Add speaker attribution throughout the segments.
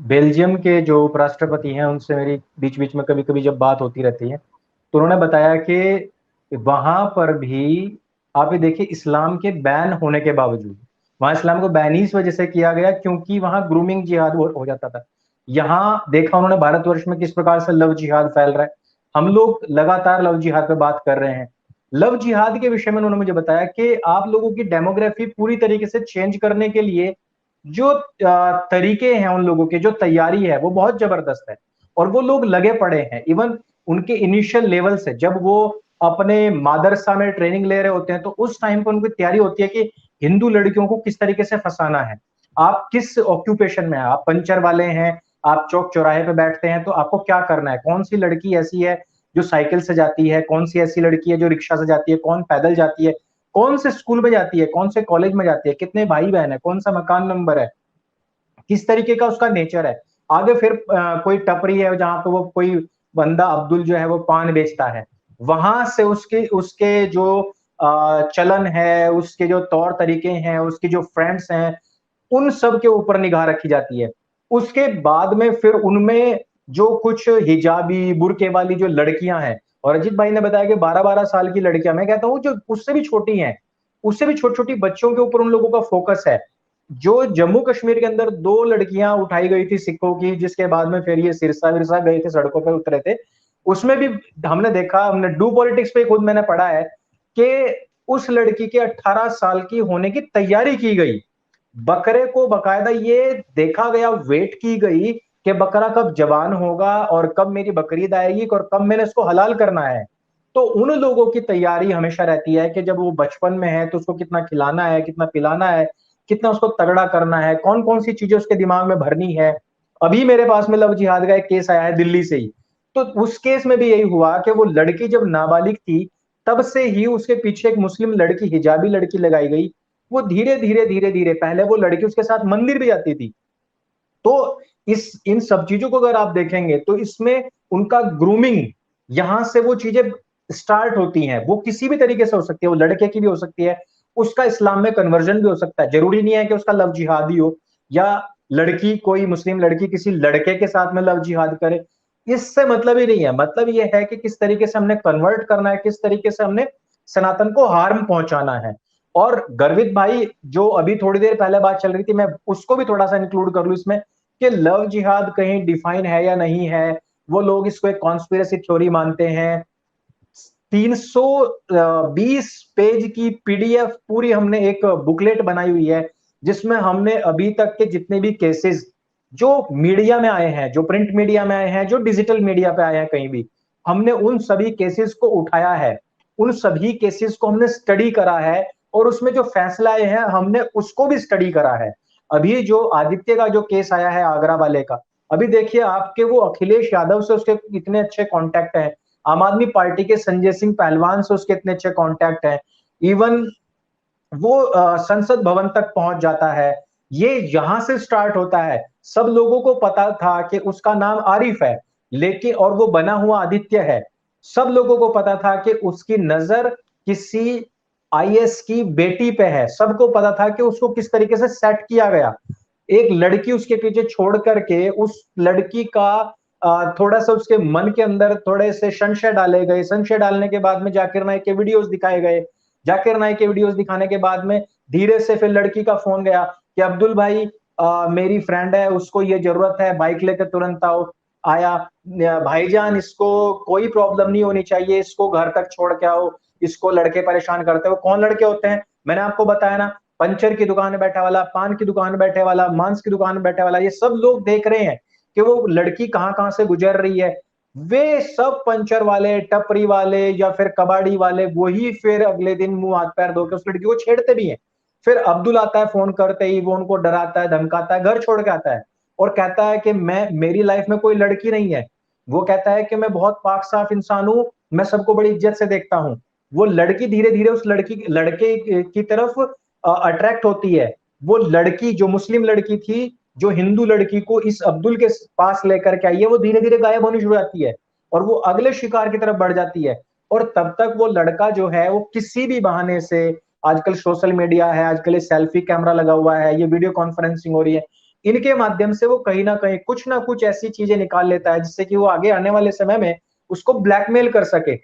Speaker 1: Belgium के जो उपराष्ट्रपति हैं उनसे मेरी बीच बीच में कभी कभी जब बात होती रहती है, तो उन्होंने बताया कि वहां पर भी आप ये देखिए, इस्लाम के बैन होने के बावजूद वहां इस्लाम को बैन ही इस वजह से किया गया क्योंकि वहां ग्रूमिंग जिहाद हो जाता था। यहाँ देखा उन्होंने भारतवर्ष में किस प्रकार से लव जिहाद फैल रहा है। हम लोग लगातार लव जिहाद पे बात कर रहे हैं। लव जिहाद के विषय में उन्होंने मुझे बताया कि आप लोगों की डेमोग्राफी पूरी तरीके से चेंज करने के लिए जो तरीके हैं, उन लोगों के जो तैयारी है वो बहुत जबरदस्त है। और वो लोग लगे पड़े हैं। इवन उनके इनिशियल लेवल से जब वो अपने मादरसा में ट्रेनिंग ले रहे होते हैं, तो उस टाइम पर उनकी तैयारी होती है कि हिंदू लड़कियों को किस तरीके से फंसाना है। आप किस ऑक्यूपेशन में हैं, आप पंचर वाले हैं, आप चौक चौराहे पे बैठते हैं, तो आपको क्या करना है, कौन सी लड़की ऐसी है जो साइकिल से जाती है, कौन सी ऐसी लड़की है जो रिक्शा से जाती है, कौन पैदल जाती है, कौन से स्कूल में जाती है, कौन से कॉलेज में जाती है, कितने भाई बहन है, कौन सा मकान नंबर है, किस तरीके का उसका नेचर है। आगे फिर कोई टपरी है जहां पे वो कोई बंदा अब्दुल जो है वो पान बेचता है, वहां से उसके उसके जो चलन है, उसके जो तौर तरीके हैं, उसके जो फ्रेंड्स हैं, उन सब के ऊपर निगाह रखी जाती है। उसके बाद में फिर उनमें जो कुछ हिजाबी बुरके वाली जो लड़कियां हैं, और अजीत भाई ने बताया कि 12-12 साल की लड़कियां, मैं कहता हूं जो उससे भी छोटी हैं, उससे भी छोटी छोटी बच्चों के ऊपर उन लोगों का फोकस है। जो जम्मू कश्मीर के अंदर 2 लड़कियां उठाई गई थी सिखों की, जिसके बाद में फिर ये सिरसा विरसा गए थे, सड़कों पर उतरे थे, उसमें भी हमने देखा, हमने डू पॉलिटिक्स पे खुद मैंने पढ़ा है कि उस लड़की के 18 साल की होने की तैयारी की गई। बकरे को बकायदा ये देखा गया, वेट की गई कि बकरा कब जवान होगा और कब मेरी बकरीद आएगी और कब मैंने इसको हलाल करना है। तो उन लोगों की तैयारी हमेशा रहती है कि जब वो बचपन में है तो उसको कितना खिलाना है, कितना पिलाना है, कितना उसको तगड़ा करना है, कौन कौन सी चीजें उसके दिमाग में भरनी है। अभी मेरे पास में लव जिहाद का एक केस आया है दिल्ली से ही। तो उस केस में भी यही हुआ कि वो लड़की जब नाबालिग थी, तब से ही उसके पीछे एक मुस्लिम लड़की, हिजाबी लड़की लगाई गई। वो धीरे धीरे धीरे धीरे, पहले वो लड़की उसके साथ मंदिर भी जाती थी। तो इस इन सब चीजों को अगर आप देखेंगे तो इसमें उनका ग्रूमिंग, यहां से वो चीजें स्टार्ट होती हैं। वो किसी भी तरीके से हो सकती है, वो लड़के की भी हो सकती है, उसका इस्लाम में कन्वर्जन भी हो सकता है। जरूरी नहीं है कि उसका लव जिहादी हो, या लड़की, कोई मुस्लिम लड़की किसी लड़के के साथ में लव जिहाद करे। इससे मतलब ही नहीं है। मतलब ये है कि किस तरीके से हमने कन्वर्ट करना है, किस तरीके से हमने सनातन को हार्म पहुंचाना है। और गर्वित भाई, जो अभी थोड़ी देर पहले बात चल रही थी, मैं उसको भी थोड़ा सा इंक्लूड कर लूं इसमें, कि लव जिहाद कहीं डिफाइन है या नहीं है। वो लोग इसको एक कॉन्स्पिरेसी थ्योरी मानते हैं। 320 पेज की पीडीएफ पूरी हमने एक बुकलेट बनाई हुई है, जिसमें हमने अभी तक के जितने भी केसेस जो मीडिया में आए हैं, जो प्रिंट मीडिया में आए हैं, जो डिजिटल मीडिया पे आए हैं, कहीं भी हमने उन सभी केसेस को उठाया है। उन सभी केसेस को हमने स्टडी करा है, और उसमें जो फैसला आए हैं हमने उसको भी स्टडी करा है। अभी जो आदित्य का जो केस आया है आगरा वाले का, अभी देखिए आपके वो अखिलेश यादव से उसके इतने अच्छे कांटेक्ट हैं, आम आदमी पार्टी के संजय सिंह पहलवान से उसके इतने अच्छे कांटेक्ट हैं। इवन वो संसद भवन तक पहुंच जाता है। ये यहां से स्टार्ट होता है। सब लोगों को पता था कि उसका नाम आरिफ है, लेकिन और वो बना हुआ आदित्य है। सब लोगों को पता था कि उसकी नजर किसी आईएएस की बेटी पे है। सबको पता था कि उसको किस तरीके से सेट किया गया। एक लड़की उसके पीछे छोड़ करके उस लड़की का थोड़ा सा उसके मन के अंदर थोड़े से संशय डाले गए। संशय डालने के बाद में जाकिर नाइक के वीडियोस दिखाए गए। जाकिर नाइक के वीडियोस दिखाने के बाद में धीरे से फिर लड़की का फोन गया कि अब्दुल भाई, मेरी फ्रेंड है, उसको ये जरूरत है, बाइक लेकर तुरंत आओ। आया, भाईजान इसको कोई प्रॉब्लम नहीं होनी चाहिए, इसको घर तक छोड़ के आओ, इसको लड़के परेशान करते हो। कौन लड़के होते हैं, मैंने आपको बताया ना, पंचर की दुकान में बैठा वाला, पान की दुकान में बैठे वाला, मांस की दुकान में बैठे वाला, ये सब लोग देख रहे हैं कि वो लड़की कहां कहां से गुजर रही है। वे सब पंचर वाले, टपरी वाले या फिर कबाड़ी वाले, वही फिर अगले दिन मुंह हाथ पैर धो के उस लड़की को छेड़ते भी हैं। फिर अब्दुल आता है, फोन करते ही वो उनको डराता है, धमकाता है, घर छोड़ के आता है, और कहता है कि मैं, मेरी लाइफ में कोई लड़की नहीं है। वो कहता है कि मैं बहुत पाक साफ इंसान हूं, मैं सबको बड़ी इज्जत से देखता हूं। वो लड़की धीरे धीरे उस लड़के की तरफ अट्रैक्ट होती है। वो लड़की जो मुस्लिम लड़की थी, जो हिंदू लड़की को इस अब्दुल के पास लेकर के आई है, वो धीरे धीरे गायब होनी शुरू हो जाती है, और वो अगले शिकार की तरफ बढ़ जाती है। और तब तक वो लड़का जो है वो किसी भी बहाने से, आजकल सोशल मीडिया है, आजकल ये सेल्फी कैमरा लगा हुआ है, ये वीडियो कॉन्फ्रेंसिंग हो रही है, इनके माध्यम से वो कहीं ना कुछ ऐसी चीजें निकाल लेता है जिससे कि वो आगे आने वाले समय में उसको ब्लैकमेल कर सके।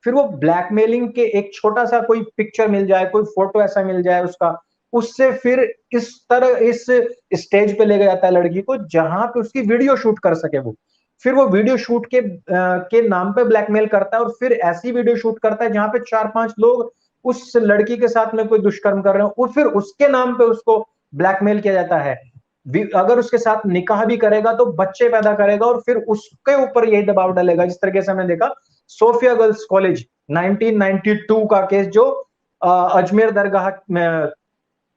Speaker 1: फिर वो ब्लैकमेलिंग के एक छोटा सा कोई पिक्चर मिल जाए, कोई फोटो ऐसा मिल जाए उसका, उससे फिर इस तरह इस स्टेज पे ले जाता है लड़की को जहां पे उसकी वीडियो शूट कर सके वो। फिर वो वीडियो शूट के नाम पे ब्लैकमेल करता है और फिर ऐसी वीडियो शूट करता है जहां पे 4-5 लोग उस लड़की के साथ में कोई दुष्कर्म कर रहे हो, और फिर उसके नाम पे उसको ब्लैकमेल किया जाता है। अगर उसके साथ निकाह भी करेगा तो बच्चे पैदा करेगा और फिर उसके ऊपर यही दबाव डालेगा। जिस तरीके से हमने देखा सोफिया गर्ल्स कॉलेज 1992 का केस, जो अजमेर दरगाह में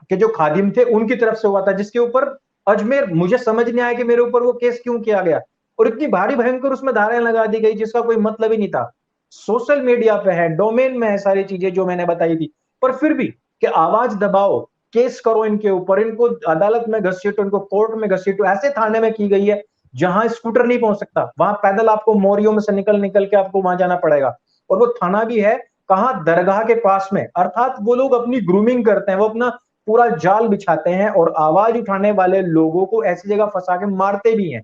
Speaker 1: के जो खादिम थे उनकी तरफ से हुआ था, जिसके ऊपर अजमेर, मुझे समझ नहीं आया कि मेरे ऊपर वो केस क्यों किया गया और इतनी भारी भयंकर उसमें धाराएं लगा दी गई जिसका कोई मतलब ही नहीं था। सोशल मीडिया पे है, डोमेन में है सारी चीजें जो मैंने बताई थी, पर फिर भी कि आवाज दबाओ, केस करो इनके ऊपर, इनको अदालत में घसीटो, इनको कोर्ट में घसीटो, ऐसे थाने में की गई है जहां स्कूटर नहीं पहुंच सकता, वहां पैदल आपको मोरियों में से निकल निकल के आपको वहां जाना पड़ेगा। और वो थाना भी है कहाँ, दरगाह के पास में। अर्थात वो लोग अपनी ग्रूमिंग करते हैं, वो अपना पूरा जाल बिछाते हैं और आवाज उठाने वाले लोगों को ऐसी जगह फंसा के मारते भी हैं।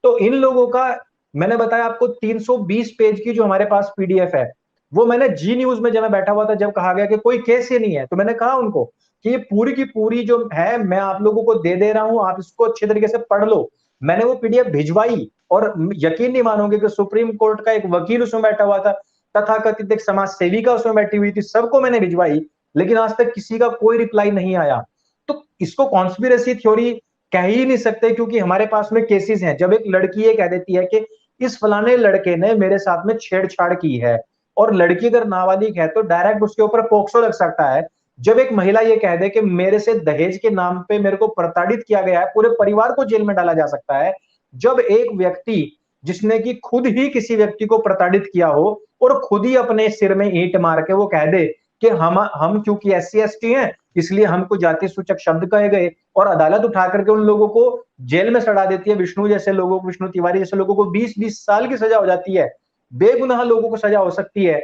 Speaker 1: तो इन लोगों का, मैंने बताया आपको 320 पेज की जो हमारे पास पीडीएफ है, वो मैंने जी न्यूज में जब मैं बैठा हुआ था, जब कहा गया कि कोई केस ही नहीं है, तो मैंने कहा उनको कि ये पूरी की पूरी जो है मैं आप लोगों को दे दे रहा हूं, आप इसको अच्छे तरीके से पढ़ लो। मैंने वो पीडीएफ भिजवाई और यकीन नहीं मानोगे कि सुप्रीम कोर्ट का एक वकील उसमें बैठा हुआ था, तथाकथित एक समाज सेविका उसमें बैठी हुई थी, सबको मैंने भिजवाई, लेकिन आज तक किसी का कोई रिप्लाई नहीं आया। तो इसको कॉन्स्पिरेसी थ्योरी कह ही नहीं सकते, क्योंकि हमारे पास में केसेस हैं। जब एक लड़की ये कह देती है कि इस फलाने लड़के ने मेरे साथ में छेड़छाड़ की है, और लड़की अगर नाबालिग है तो डायरेक्ट उसके ऊपर पोक्सो लग सकता है। जब एक महिला ये कह दे कि मेरे से दहेज के नाम पे मेरे को प्रताड़ित किया गया है, पूरे परिवार को जेल में डाला जा सकता है। जब एक व्यक्ति जिसने कि खुद ही किसी व्यक्ति को प्रताड़ित किया हो और खुद ही अपने सिर में ईंट मार के वो कह दे कि हम क्योंकि SC ST हैं इसलिए हमको जाति सूचक शब्द कहे गए, और अदालत उठा करके उन लोगों को जेल में सड़ा देती है, विष्णु जैसे लोगों को, विष्णु तिवारी जैसे लोगों को 20-20 साल की सजा हो जाती है, बेगुनाह लोगों को सजा हो सकती है।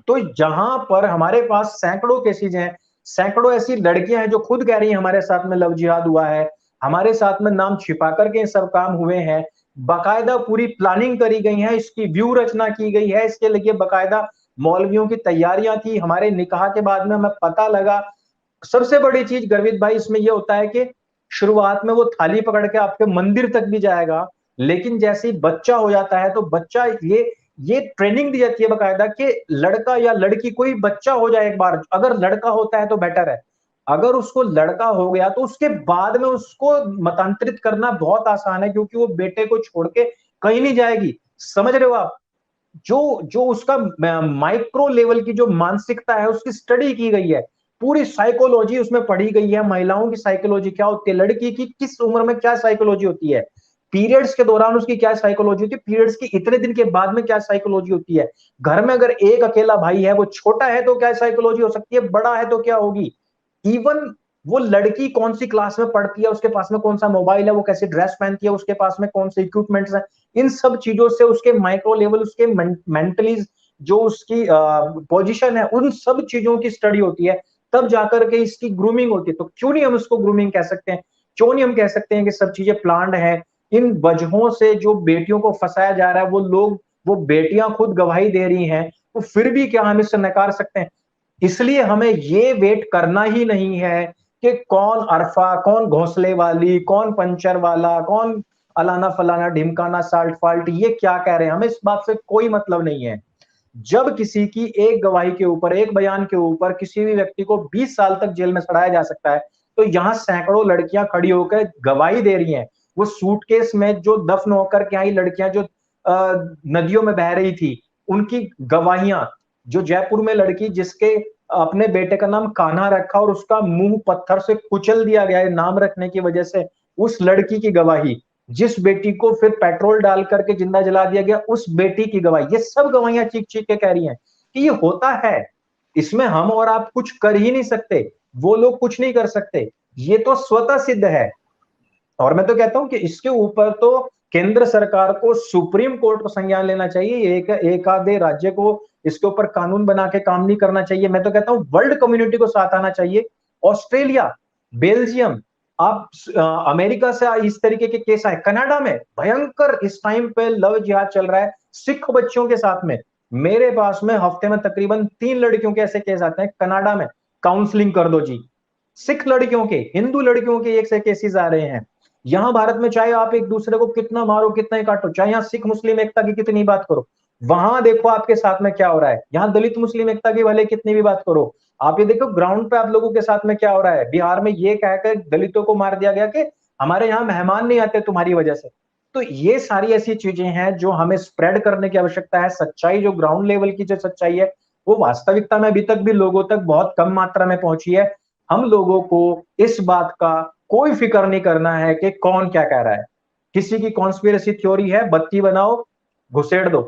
Speaker 1: तो जहां पर हमारे पास सैकड़ों केसेज हैं, सैकड़ों ऐसी लड़कियां हैं जो खुद कह रही हैं हमारे साथ में लव जिहाद हुआ है, हमारे साथ में नाम छिपा करके सब काम हुए हैं, बाकायदा पूरी प्लानिंग करी गई है, इसकी व्यू रचना की गई है, इसके लिए बाकायदा मौलवियों की तैयारियां थी। हमारे निकाह के बाद में हमें पता लगा, सबसे बड़ी चीज गर्वित भाई इसमें यह होता है कि शुरुआत में वो थाली पकड़ के आपके मंदिर तक भी जाएगा, लेकिन जैसे ही बच्चा हो जाता है तो बच्चा ये ट्रेनिंग दी जाती है बकायदा कि लड़का या लड़की, कोई बच्चा हो जाए एक बार, अगर लड़का होता है तो बेटर है, अगर उसको लड़का हो गया तो उसके बाद में उसको मतांतरित करना बहुत आसान है, क्योंकि वो बेटे को छोड़ के कहीं नहीं जाएगी। समझ रहे हो आप? जो जो उसका माइक्रो लेवल की जो मानसिकता है उसकी स्टडी की गई है, पूरी साइकोलॉजी उसमें पढ़ी गई है, महिलाओं की साइकोलॉजी क्या होती है, लड़की की किस उम्र में क्या साइकोलॉजी होती है, पीरियड्स के दौरान उसकी क्या साइकोलॉजी होती है, पीरियड्स की इतने दिन के बाद में क्या साइकोलॉजी होती है, घर में अगर एक अकेला भाई है, वो छोटा है तो क्या साइकोलॉजी हो सकती है, बड़ा है तो क्या होगी, इवन वो लड़की कौन सी क्लास में पढ़ती है, उसके पास में कौन सा मोबाइल है, वो कैसी ड्रेस पहनती है, उसके पास में कौन से इक्विपमेंट्स हैं, इन सब चीजों से उसके माइक्रो लेवल, उसके मेंटली जो उसकी पोजीशन है, उन सब चीजों की स्टडी होती है, तब जाकर के इसकी ग्रूमिंग होती है। तो क्यों नहीं हम उसको ग्रूमिंग कह सकते हैं, क्यों नहीं हम कह सकते हैं कि सब चीजें प्लान्ड है। इन वजहों से जो बेटियों को फंसाया जा रहा है, वो लोग, वो बेटियां खुद गवाही दे रही हैं, तो फिर भी क्या हम इससे नकार सकते हैं? इसलिए हमें ये वेट करना ही नहीं है कि कौन अरफा, कौन घोंसले वाली, कौन पंचर वाला, कौन अलाना फलाना ढिमकाना साल्ट फाल्ट, ये क्या कह रहे हैं, हमें इस बात से कोई मतलब नहीं है। जब किसी की एक गवाही के ऊपर, एक बयान के ऊपर किसी भी व्यक्ति को 20 साल तक जेल में सड़ाया जा सकता है, तो यहाँ सैकड़ों लड़कियां खड़ी होकर गवाही दे रही हैं। वो सूटकेस में जो दफन होकर के आई लड़कियां जो नदियों में बह रही थी, उनकी गवाहियां, जो जयपुर में लड़की जिसके अपने बेटे का नाम कान्हा रखा और उसका मुंह पत्थर से कुचल दिया गया है नाम रखने की वजह से, उस लड़की की गवाही, जिस बेटी को फिर पेट्रोल डाल करके जिंदा जला दिया गया, उस बेटी की गवाही, ये सब गवाहियां चीख चीख के कह रही हैं कि ये होता है। इसमें हम और आप कुछ कर ही नहीं सकते, वो लोग कुछ नहीं कर सकते, ये तो स्वतः सिद्ध है। और मैं तो कहता हूं कि इसके ऊपर तो केंद्र सरकार को, सुप्रीम कोर्ट को संज्ञान लेना चाहिए, एक आधे राज्य को इसके ऊपर कानून बना के काम नहीं करना चाहिए। मैं तो कहता हूं वर्ल्ड कम्युनिटी को साथ आना चाहिए। ऑस्ट्रेलिया, बेल्जियम, आप अमेरिका से इस तरीके के केस आए, कनाडा में भयंकर इस टाइम पे लव जिहाद चल रहा है सिख बच्चों के साथ में। मेरे पास में हफ्ते में तकरीबन 3 लड़कियों के ऐसे केस आते हैं कनाडा में, काउंसलिंग कर दो जी। सिख लड़कियों के, हिंदू लड़कियों के एक से केसेस आ रहे हैं। यहां भारत में चाहे आप एक दूसरे को कितना मारो कितना ही काटो, चाहे यहाँ सिख मुस्लिम एकता की कितनी बात करो, वहां देखो आपके साथ में क्या हो रहा है। यहाँ दलित मुस्लिम एकता की भले कितनी भी बात करो, आप ये देखो ग्राउंड पे आप लोगों के साथ में क्या हो रहा है। बिहार में ये कहकर दलितों को मार दिया गया कि हमारे यहाँ मेहमान नहीं आते तुम्हारी वजह से। तो ये सारी ऐसी चीजें हैं जो हमें स्प्रेड करने की आवश्यकता है। सच्चाई जो ग्राउंड लेवल की जो सच्चाई है वो वास्तविकता में अभी तक भी लोगों तक बहुत कम मात्रा में पहुंची है। हम लोगों को इस बात का कोई फिक्र नहीं करना है कि कौन क्या कह रहा है। किसी की कॉन्स्पिरेसी थ्योरी है, बत्ती बनाओ घुसेड़ दो।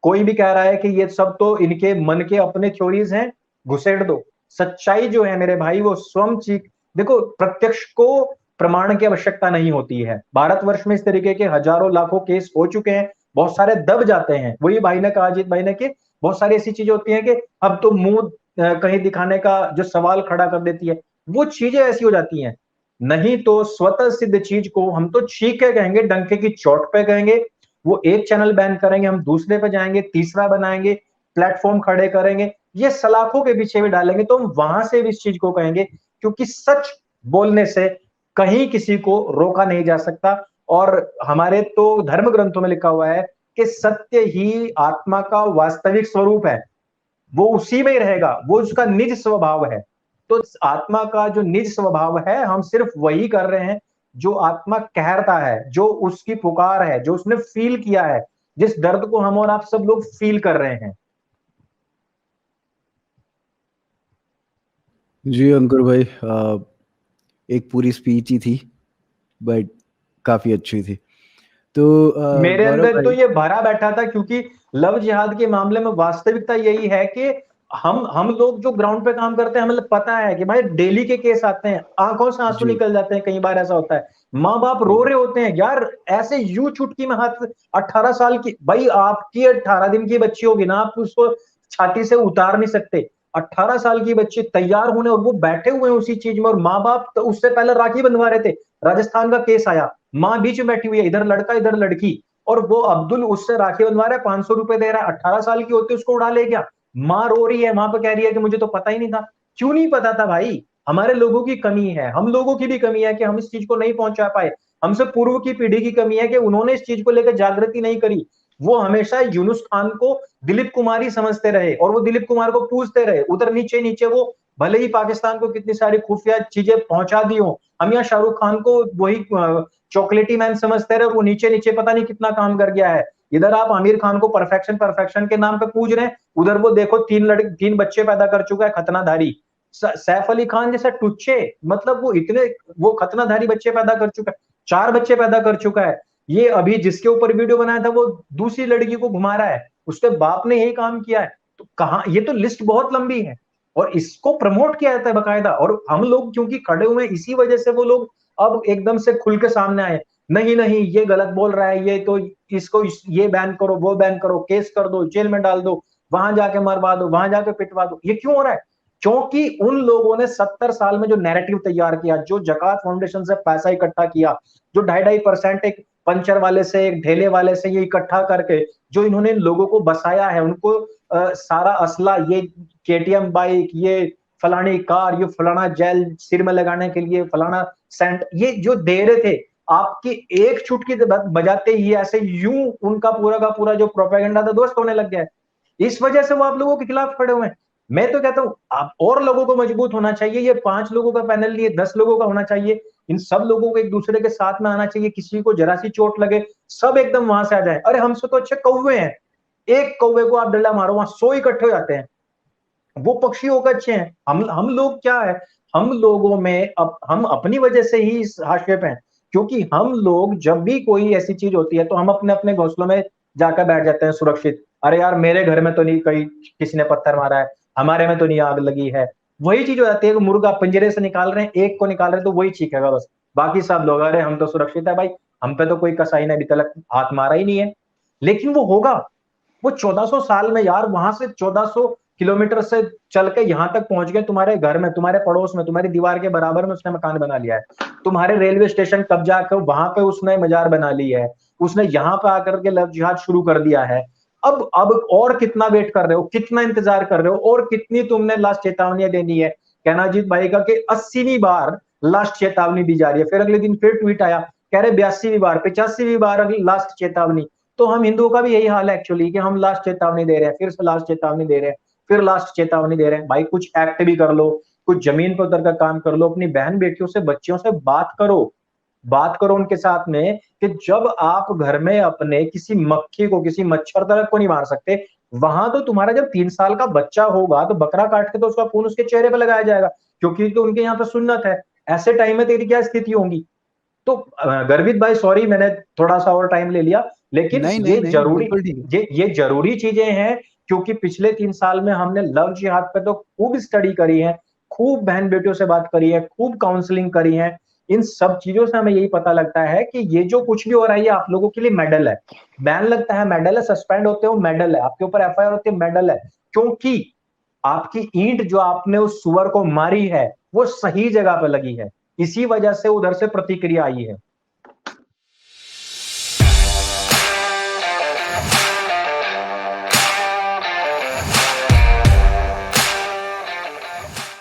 Speaker 1: कोई भी कह रहा है कि ये सब तो इनके मन के अपने थ्योरीज हैं, घुसेड़ दो। सच्चाई जो है मेरे भाई वो स्वयं चीख, देखो प्रत्यक्ष को प्रमाण की आवश्यकता नहीं होती है। भारतवर्ष में इस तरीके के हजारों लाखों केस हो चुके हैं, बहुत सारे दब जाते हैं। वही भाई ने कहा, अजीत भाई ने, कि बहुत सारी ऐसी चीजें होती हैं कि अब तो मुंह कहीं दिखाने का जो सवाल खड़ा कर देती है, वो चीजें ऐसी हो जाती हैं। नहीं तो स्वतः सिद्ध चीज को हम तो छीक के कहेंगे, डंके की चोट पे कहेंगे। वो एक चैनल बैन करेंगे, हम दूसरे पे जाएंगे, तीसरा बनाएंगे, प्लेटफॉर्म खड़े करेंगे, ये सलाखों के पीछे भी डालेंगे, तो हम वहां से भी इस चीज को कहेंगे। क्योंकि सच बोलने से कहीं किसी को रोका नहीं जा सकता। और हमारे तो धर्म ग्रंथों में लिखा हुआ है कि सत्य ही आत्मा का वास्तविक स्वरूप है, वो उसी में ही रहेगा, वो उसका निज स्वभाव है। तो आत्मा का जो निज स्वभाव है हम सिर्फ वही कर रहे हैं जो आत्मा कहता है, जो उसकी पुकार है, जो उसने फील किया है, जिस दर्द को हम और आप सब लोग फील कर रहे हैं।
Speaker 2: जी अंकुर भाई, एक पूरी स्पीच ही थी, बट काफी अच्छी थी। तो
Speaker 1: मेरे
Speaker 2: गौरव
Speaker 1: अंदर तो
Speaker 2: भाई।
Speaker 1: ये भरा बैठा था, क्योंकि लव जिहाद के मामले में वास्तविकता यही है कि हम लोग जो ग्राउंड पे काम करते हैं, हमें पता है कि भाई डेली के केस आते हैं, आंखों से आंसू
Speaker 2: जी
Speaker 1: निकल जाते हैं, कई बार ऐसा होता है, माँ बाप रो
Speaker 2: जी
Speaker 1: रहे होते हैं यार, ऐसे यूं चुटकी में हाथ। 18 साल की भाई आपकी 18 दिन की बच्ची होगी ना, आप उसको छाती से उतार नहीं सकते। 18 साल की बच्ची तैयार होने, और वो बैठे हुए हैं उसी चीज में, और माँ बाप तो उससे पहले राखी बंधवा रहे थे। राजस्थान का केस आया, माँ बीच में बैठी हुई है, इधर लड़का इधर लड़की, और वो अब्दुल उससे राखी बंधवा रहा है, 500 रुपए दे रहा है, 18 साल की होती उसको उड़ा ले गया। माँ रो रही है, माँ पे कह रही है कि मुझे तो पता ही नहीं था। क्यों नहीं पता था भाई? हमारे लोगों की कमी है, हम लोगों की भी कमी है कि हम इस चीज को नहीं पहुंचा पाए। हमसे पूर्व की पीढ़ी की कमी है कि उन्होंने इस चीज को लेकर जागृति नहीं करी। वो हमेशा यूनुस खान को दिलीप कुमार ही समझते रहे, और वो दिलीप कुमार को पूछते रहे उधर नीचे नीचे। वो भले ही पाकिस्तान को कितनी सारी खुफिया चीजें पहुंचा दी हो, हम यहाँ शाहरुख खान को वही चॉकलेटी मैन समझते रहे, वो नीचे नीचे पता नहीं कितना काम कर गया है। इधर आप आमिर खान को परफेक्शन परफेक्शन के नाम पे पूज रहे हैं, उधर वो देखो 3 बच्चे पैदा कर चुका है खतनाधारी। सैफ अली खान जैसा टुच्चे, मतलब वो इतने, वो खतनाधारी बच्चे पैदा कर चुका है, 4 बच्चे पैदा कर चुका है। ये अभी जिसके ऊपर वीडियो बनाया था वो दूसरी लड़की को घुमा रहा है, उसके बाप ने यही काम किया है। तो कहा, ये तो लिस्ट बहुत लंबी है, और इसको प्रमोट किया जाता है बकायदा। और हम लोग क्योंकि खड़े हुए हैं, इसी वजह से वो लोग अब एकदम से खुल के सामने आए। नहीं नहीं ये गलत बोल रहा है, ये तो ये बैन करो, वो बैन करो, केस कर दो, जेल में डाल दो, वहां जाके मरवा दो, वहां जाके पिटवा दो। ये क्यों हो रहा है? क्योंकि उन लोगों ने 70 साल में जो नैरेटिव तैयार किया, जो जकात फाउंडेशन से पैसा इकट्ठा किया, जो 2.5% एक पंचर वाले से, एक ढेले वाले से ये इकट्ठा करके जो इन्होंने लोगों को बसाया है, उनको सारा असला, ये केटीएम बाइक, ये फलानी कार, ये फलाना जेल सिर में लगाने के लिए, फलाना सेंट, ये जो दे रहे थे, आपकी एक चुटकी बजाते ही ऐसे यूं उनका पूरा का पूरा जो प्रोपेगेंडा था दोस्त होने लग गया है। इस वजह से वो आप लोगों के खिलाफ खड़े हुए हैं। मैं तो कहता हूं आप और लोगों को मजबूत होना चाहिए, ये 5 लोगों का पैनल नहीं है, 10 लोगों का होना चाहिए। इन सब लोगों को एक दूसरे के साथ में आना चाहिए, किसी को जरा सी चोट लगे सब एकदम वहां से आ जाए। अरे हमसे तो अच्छे कौवे हैं, एक कौवे को आप डंडा मारो वहां 100 इकट्ठे हो जाते हैं। वो पक्षियों का अच्छे हैं, हम लोग क्या है, हम लोगों में अब हम अपनी वजह से ही इस हाशिए पे हैं। क्योंकि हम लोग जब भी कोई ऐसी चीज होती है तो हम अपने अपने घोंसलों में जाकर बैठ जाते हैं सुरक्षित। अरे यार मेरे घर में तो नहीं कहीं किसी ने पत्थर मारा है, हमारे में तो नहीं आग लगी है। वही चीज हो जाती है कि मुर्गा पिंजरे से निकाल रहे हैं, एक को निकाल रहे हैं तो वही चीखेगा बस, बाकी सब लोग अरे हम तो सुरक्षित है भाई, हम पे तो कोई कसाई ने अभी तक हाथ मारा ही नहीं है। लेकिन वो होगा, वो 1400 साल में यार, वहां से 1400 किलोमीटर से चल के यहाँ तक पहुंच गए, तुम्हारे घर में, तुम्हारे पड़ोस में, तुम्हारी दीवार के बराबर में उसने मकान बना लिया है। तुम्हारे रेलवे स्टेशन कब जाकर वहां पे उसने मजार बना ली है, उसने यहाँ पे आकर के लव जिहाद शुरू कर दिया है। अब और कितना वेट कर रहे हो, कितना इंतजार कर रहे हो, और कितनी तुमने लास्ट चेतावनी देनी है। कहना अजीत भाई का कि 80वीं बार लास्ट चेतावनी दी जा रही है। फिर अगले दिन फिर ट्वीट आया, कह रहे 82वीं बार, 85वीं बार अगली लास्ट चेतावनी। तो हम हिंदुओं का भी यही हाल है एक्चुअली, कि हम लास्ट चेतावनी दे रहे हैं, फिर से लास्ट चेतावनी दे रहे हैं, फिर लास्ट चेतावनी दे रहे हैं। भाई कुछ एक्ट भी कर लो, कुछ जमीन पर उतर का काम कर लो, अपनी बहन बेटियों से, बच्चियों से बात करो, बात करो उनके साथ में, कि जब आप घर में अपने किसी मक्खी को, किसी मच्छर तक को नहीं मार सकते, वहां तो तुम्हारा जब 3 साल का बच्चा होगा तो बकरा काट के तो उसका खून उसके चेहरे पर लगाया जाएगा, क्योंकि तो उनके यहाँ पे सुन्नत है। ऐसे टाइम में तेरी क्या स्थिति होगी। तो गर्वित भाई सॉरी मैंने थोड़ा सा और टाइम ले लिया, लेकिन
Speaker 2: नहीं नहीं
Speaker 1: ये
Speaker 2: नहीं,
Speaker 1: जरूरी,
Speaker 2: बिल्कुल ठीक है।
Speaker 1: ये जरूरी चीजें हैं, क्योंकि पिछले 3 साल में हमने लव जिहाद पे तो खूब स्टडी करी है, खूब बहन बेटियों से बात करी है, खूब काउंसलिंग करी है। इन सब चीजों से हमें यही पता लगता है कि ये जो कुछ भी हो रहा है ये आप लोगों के लिए मेडल है। बैन लगता है मेडल है, सस्पेंड होते हो मेडल है, आपके ऊपर एफआईआर होती है मेडल है, क्योंकि आपकी ईंट जो आपने उस सुअर को मारी है वो सही जगह पे लगी है, इसी वजह से उधर से प्रतिक्रिया आई है।